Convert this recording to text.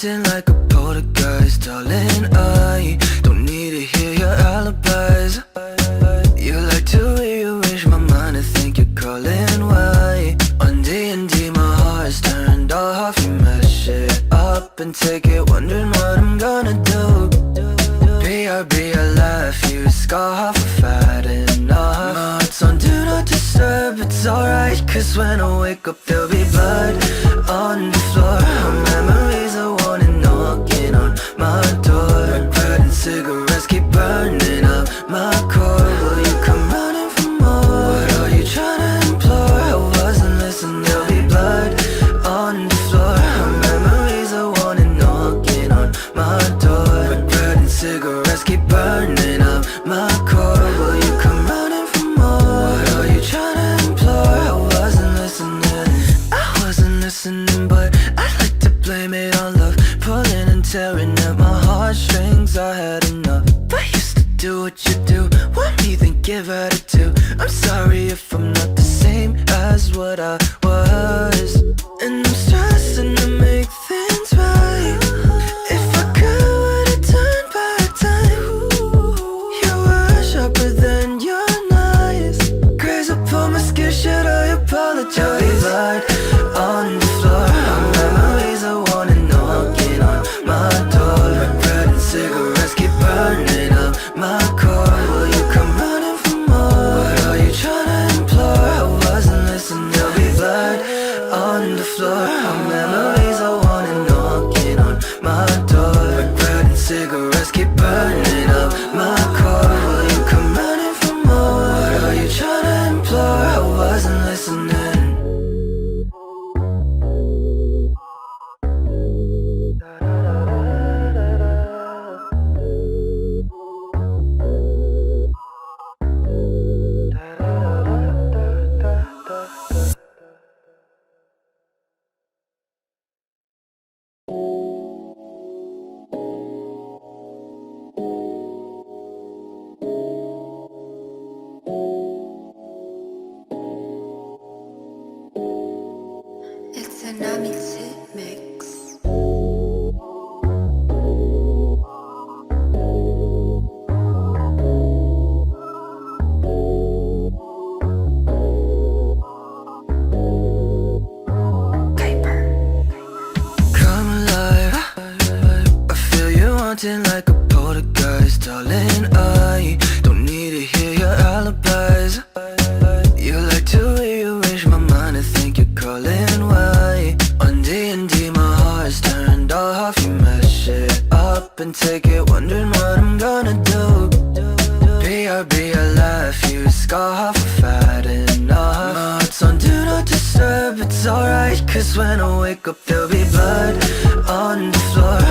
Like a poltergeist, darling, I don't need to hear your alibis. You like to rearrange my mind, I think you're calling. Why? On D&D my heart's turned off. You mess it up and take it, wondering what I'm gonna do. BRB, I laugh, you scoff, I've had enough. My heart's on do not disturb, it's alright, cause when I wake up there'll be blood on the floor. Memories are wanting, knocking on my door. Regret and cigarettes keep burning up my core. Will you come running for more? What are you trying to implore? I wasn't listening, there'll be blood on the floor. Memories are wanting, knocking on my door. Regret and cigarettes keep burning up my core. Will you come running for more? What are you trying to implore? I wasn't listening, but I'd like to blame it on love. Pulling and tearing at my heartstrings, I had enough. I used to do what you do, want me then give attitude. I'm sorry if I'm not the same as what I was, and I'm stressing to make things right. If I could, would've turned back time. You were sharper than your knives. Graze upon my skin, should I apologize? Lied on the floor, memories I wanna knocking on my door. Regret and cigarettes keep burning up my core. Will you come running for more? What are you trying to implore? I wasn't listening, there'll be blood on the floor. Memories I wanna knocking on my door. Regret and cigarettes keep burning up my core. Will you come running for more? What are you trying to implore? I wasn't listening. Like a poltergeist, darling, I don't need to hear your alibis. You like to rearrange my mind, I think you're calling. Why? On D&D my heart's turned off. You mess it up and take it, wondering what I'm gonna do. BRB, I laugh, you scoff, I've had enough. My heart's on do not disturb, it's alright, cause when I wake up there'll be blood on the floor.